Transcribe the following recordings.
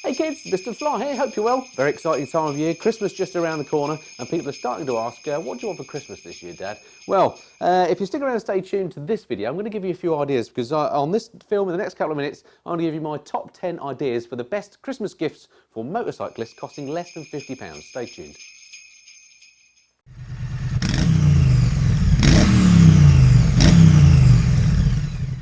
Hey kids, Mr. Fly here, hope you're well. Very exciting time of year, Christmas just around the corner, and people are starting to ask, what do you want for Christmas this year, Dad? Well, if you stick around and stay tuned to this video, I'm going to give you a few ideas, because on this film in the next couple of minutes, I'm going to give you my top 10 ideas for the best Christmas gifts for motorcyclists costing less than £50. Stay tuned.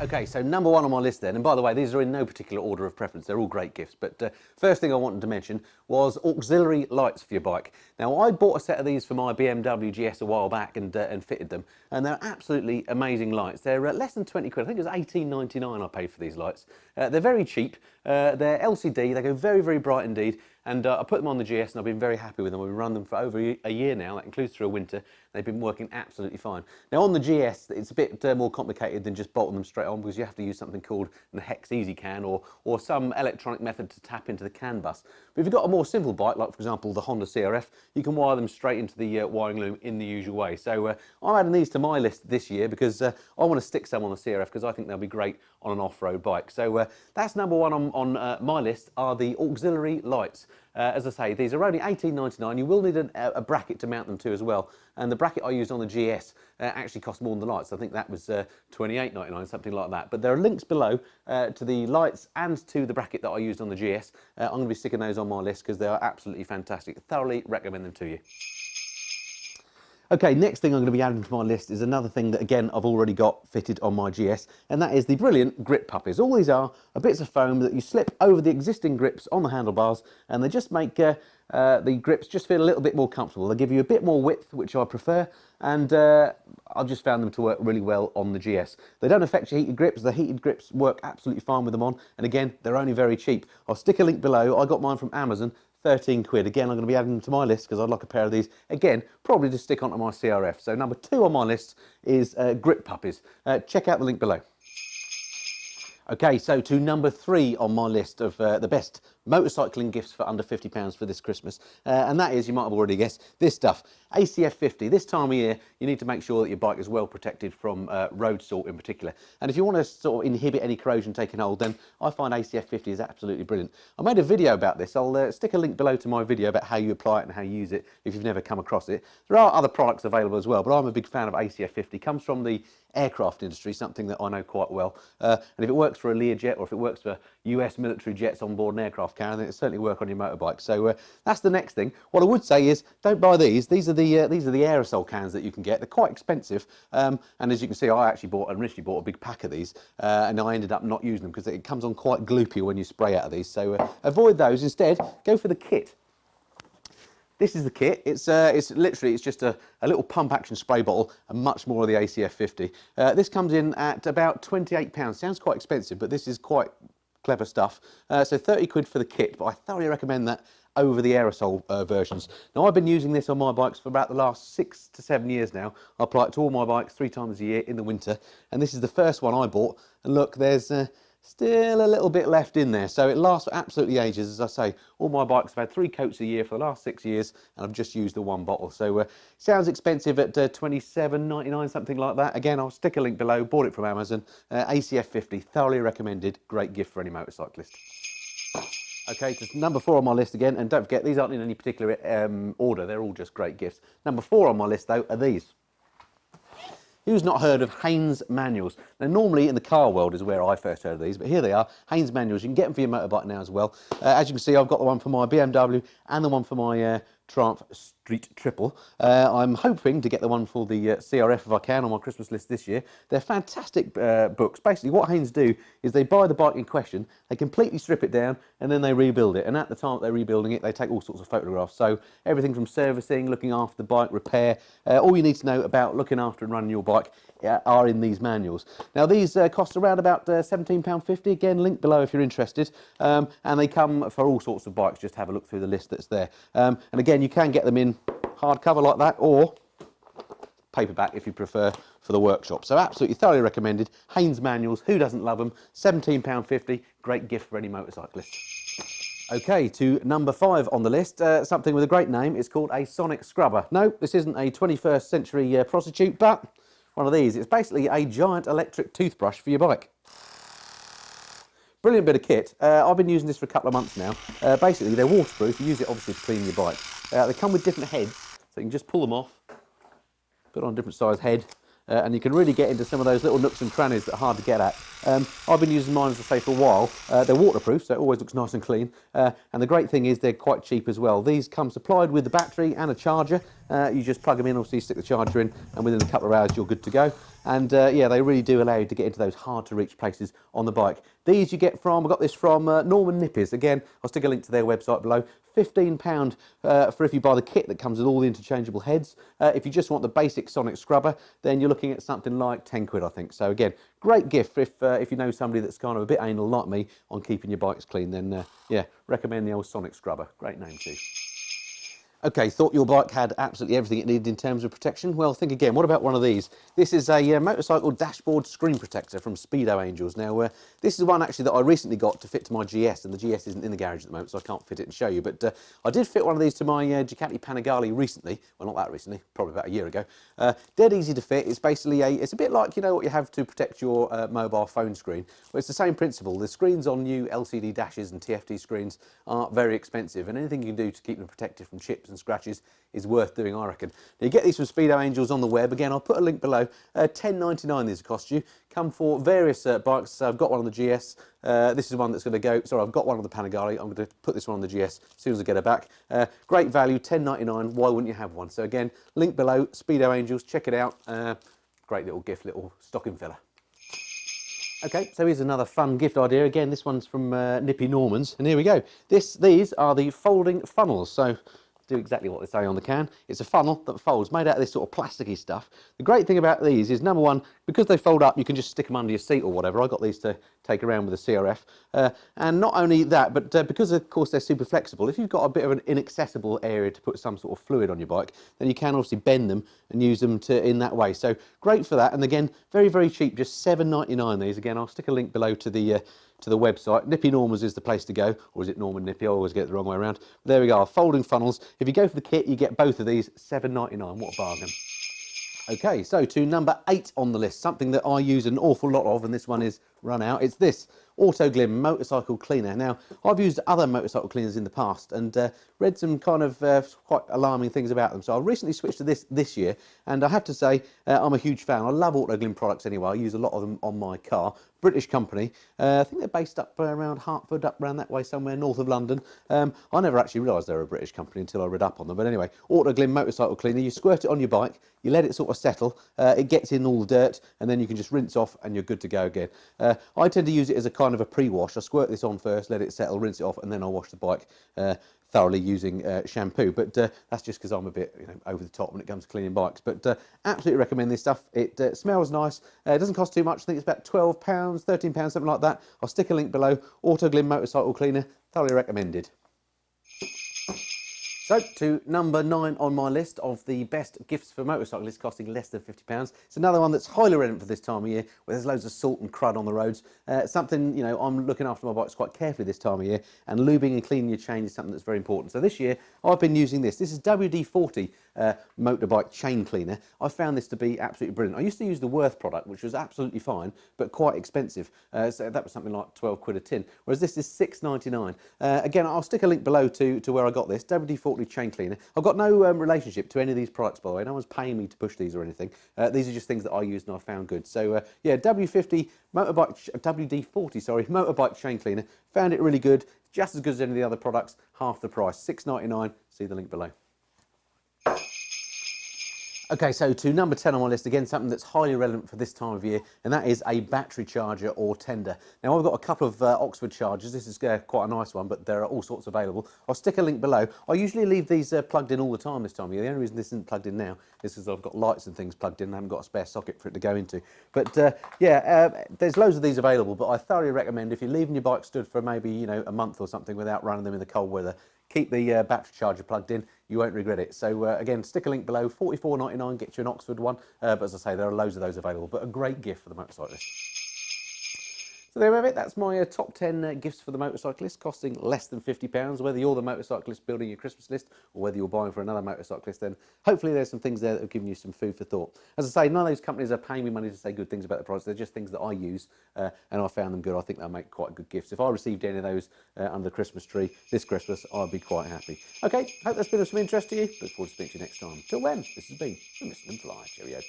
Okay, so number one on my list then, and by the way, these are in no particular order of preference, they're all great gifts, but first thing I wanted to mention was auxiliary lights for your bike. Now, I bought a set of these for my BMW GS a while back and fitted them, and they're absolutely amazing lights. They're less than 20 quid, I think it was £18.99 I paid for these lights. They're very cheap, they're LCD, they go very, very bright indeed, and I put them on the GS and I've been very happy with them. We've run them for over a year now, that includes through a winter. They've been working absolutely fine. Now on the GS, it's a bit more complicated than just bolting them straight on, because you have to use something called the Hex Easy Can or some electronic method to tap into the CAN bus. But if you've got a more simple bike, like for example the Honda CRF, you can wire them straight into the wiring loom in the usual way. So I'm adding these to my list this year because I want to stick some on the CRF because I think they'll be great on an off-road bike. So that's number one on my list, are the auxiliary lights. As I say, these are only £18.99. You will need a bracket to mount them to as well. And the bracket I used on the GS actually cost more than the lights. I think that was £28.99, something like that. But there are links below to the lights and to the bracket that I used on the GS. I'm going to be sticking those on my list because they are absolutely fantastic. Thoroughly recommend them to you. Okay, next thing I'm going to be adding to my list is another thing that, again, I've already got fitted on my GS, and that is the brilliant grip puppies. All these are bits of foam that you slip over the existing grips on the handlebars, and they just make the grips just feel a little bit more comfortable. They give you a bit more width, which I prefer, and I've just found them to work really well on the GS. They don't affect your heated grips. The heated grips work absolutely fine with them on, and again, they're only very cheap. I'll stick a link below. I got mine from Amazon. 13 quid. Again, I'm going to be adding them to my list because I'd like a pair of these. Again, probably to stick onto my CRF. So number two on my list is grip puppies. Check out the link below. Okay, so to number three on my list of the best motorcycling gifts for under £50 for this Christmas, and that is, you might have already guessed, this stuff, ACF 50. This time of year, you need to make sure that your bike is well protected from road salt in particular. And if you want to sort of inhibit any corrosion taking hold, then I find ACF 50 is absolutely brilliant. I made a video about this. I'll stick a link below to my video about how you apply it and how you use it if you've never come across it. There are other products available as well, but I'm a big fan of ACF 50. It comes from the aircraft industry, something that I know quite well. And if it works for a Learjet or if it works for US military jets on board an aircraft carrier, then it'll certainly work on your motorbike. So that's the next thing. What I would say is, don't buy these. These are the aerosol cans that you can get. They're quite expensive, and as you can see, I actually initially bought a big pack of these, and I ended up not using them because it comes on quite gloopy when you spray out of these. So avoid those. Instead, go for the kit. This is the kit. It's just a little pump action spray bottle and much more of the ACF 50. This comes in at about £28. Sounds quite expensive, but this is quite clever stuff. So 30 quid for the kit, but I thoroughly recommend that over the aerosol versions. Now, I've been using this on my bikes for about the last 6 to 7 years now. I apply it to all my bikes 3 times a year in the winter, and this is the first one I bought. And look, there's still a little bit left in there, so it lasts for absolutely ages. As I say, all my bikes have had 3 coats a year for the last 6 years, and I've just used the one bottle. So sounds expensive at £27.99, something like that. Again, I'll stick a link below. Bought it from Amazon. ACF 50, thoroughly recommended. Great gift for any motorcyclist. Okay, to number 4 on my list again, and don't forget, these aren't in any particular order. They're all just great gifts. Number 4 on my list, though, are these. Who's not heard of Haynes Manuals? Now, normally in the car world is where I first heard of these, but here they are, Haynes Manuals. You can get them for your motorbike now as well. As you can see, I've got the one for my BMW and the one for my Triumph Street Triple. I'm hoping to get the one for the CRF if I can on my Christmas list this year. They're fantastic books. Basically, what Haynes do is they buy the bike in question, they completely strip it down, and then they rebuild it. And at the time that they're rebuilding it, they take all sorts of photographs. So everything from servicing, looking after the bike, repair, all you need to know about looking after and running your bike are in these manuals. Now, these cost around about £17.50. Again, link below if you're interested. And they come for all sorts of bikes. Just have a look through the list that's there. And again, you can get them in hardcover like that, or paperback if you prefer, for the workshop. So absolutely thoroughly recommended. Haynes Manuals, who doesn't love them? £17.50, great gift for any motorcyclist. Okay, to number 5 on the list, something with a great name. It's called a sonic scrubber. No, this isn't a 21st century prostitute, but one of these. It's basically a giant electric toothbrush for your bike. brilliant bit of kit. I've been using this for a couple of months now. Basically, they're waterproof. You use it obviously to clean your bike. They come with different heads, so you can just pull them off, put on a different size head, and you can really get into some of those little nooks and crannies that are hard to get at. I've been using mine, as I say, for a while. They're waterproof, so it always looks nice and clean. And the great thing is they're quite cheap as well. These come supplied with the battery and a charger. You just plug them in, obviously stick the charger in, and within a couple of hours you're good to go. And yeah, they really do allow you to get into those hard to reach places on the bike. These you get from, I got this from Norman Nippies. Again, I'll stick a link to their website below. £15 for if you buy the kit that comes with all the interchangeable heads. If you just want the basic sonic scrubber, then you're looking at something like 10 quid, I think. So again, great gift if you know somebody that's kind of a bit anal like me on keeping your bikes clean, then yeah, recommend the old sonic scrubber. Great name too. Okay, thought your bike had absolutely everything it needed in terms of protection? Well, think again, what about one of these? This is a motorcycle dashboard screen protector from Speedo Angels. Now, this is one actually that I recently got to fit to my GS, and the GS isn't in the garage at the moment, so I can't fit it and show you, but I did fit one of these to my Ducati Panigale recently. Well, not that recently, probably about a year ago. Dead easy to fit. It's basically it's a bit like, you know, what you have to protect your mobile phone screen. Well, it's the same principle. The screens on new LCD dashes and TFT screens are very expensive, and anything you can do to keep them protected from chips and scratches is worth doing, I reckon. Now, you get these from Speedo Angels on the web. Again, I'll put a link below. £10.99 these cost you. Come for various bikes. So I've got one on the GS. This is one that's going to go. Sorry, I've got one on the Panigale. I'm going to put this one on the GS as soon as I get her back. Great value, £10.99. Why wouldn't you have one? So again, link below. Speedo Angels. Check it out. Great little gift, little stocking filler. Okay, so here's another fun gift idea. Again, this one's from Nippy Normans, and here we go. These are the folding funnels. So do exactly what they say on the can. It's a funnel that folds, made out of this sort of plasticky stuff. The great thing about these is, number one, because they fold up, you can just stick them under your seat or whatever. I got these to take around with a CRF. And not only that, but because, of course, they're super flexible, if you've got a bit of an inaccessible area to put some sort of fluid on your bike, then you can obviously bend them and use them in that way. So great for that. And again, very, very cheap, just £7.99 these. Again, I'll stick a link below to the website. Nippy Normans is the place to go, or is it Norman Nippy? I always get it the wrong way around. But there we go, folding funnels. If you go for the kit, you get both of these, £7.99. What a bargain. Okay, so to number 8 on the list, something that I use an awful lot of, and this one is run out. It's this Autoblue motorcycle cleaner. Now, I've used other motorcycle cleaners in the past and read some kind of quite alarming things about them. So I recently switched to this year, and I have to say I'm a huge fan. I love Autoblue products anyway. I use a lot of them on my car. British company. I think they're based up around Hertford, up around that way somewhere north of London. I never actually realised they were a British company until I read up on them. But anyway, Autoblue motorcycle cleaner. You squirt it on your bike, you let it sort of settle, it gets in all the dirt, and then you can just rinse off and you're good to go again. I tend to use it as a kind of a pre-wash. I squirt this on first, let it settle, rinse it off, and then I'll wash the bike thoroughly using shampoo. But that's just because I'm a bit over the top when it comes to cleaning bikes. But absolutely recommend this stuff. It smells nice. It doesn't cost too much. I think it's about £12, £13, something like that. I'll stick a link below. Autoblue motorcycle cleaner, thoroughly recommended. So, to number 9 on my list of the best gifts for motorcyclists costing less than £50. It's another one that's highly relevant for this time of year, where there's loads of salt and crud on the roads. Something, I'm looking after my bikes quite carefully this time of year, and lubing and cleaning your chain is something that's very important. So this year, I've been using this. This is WD-40 motorbike chain cleaner. I found this to be absolutely brilliant. I used to use the Worth product, which was absolutely fine, but quite expensive. So that was something like 12 quid a tin, whereas this is £6.99. Again, I'll stick a link below to where I got this, WD-40 chain cleaner. I've got no relationship to any of these products, by the way. No one's paying me to push these or anything. These are just things that I used and I found good. So yeah, WD-40 motorbike chain cleaner. Found it really good. Just as good as any of the other products. Half the price, £6.99. See the link below. Okay, so to number 10 on my list, again, something that's highly relevant for this time of year, and that is a battery charger or tender. Now, I've got a couple of Oxford chargers. This is quite a nice one, but there are all sorts available. I'll stick a link below. I usually leave these plugged in all the time this time of year. The only reason this isn't plugged in now is because I've got lights and things plugged in and I haven't got a spare socket for it to go into. But yeah, there's loads of these available, but I thoroughly recommend if you're leaving your bike stood for maybe, a month or something without running them in the cold weather, keep the battery charger plugged in. You won't regret it. So again, stick a link below. £44.99 gets you an Oxford one. But as I say, there are loads of those available. But a great gift for the motorcyclist. So there we have it. That's my top 10 gifts for the motorcyclist, costing less than £50. Whether you're the motorcyclist building your Christmas list or whether you're buying for another motorcyclist, then hopefully there's some things there that have given you some food for thought. As I say, none of those companies are paying me money to say good things about the products. They're just things that I use, and I found them good. I think they'll make quite good gifts. If I received any of those under the Christmas tree this Christmas, I'd be quite happy. Okay, hope that's been of some interest to you. Look forward to speaking to you next time. Till then, this has been the Mr. and Fly. Cheerio.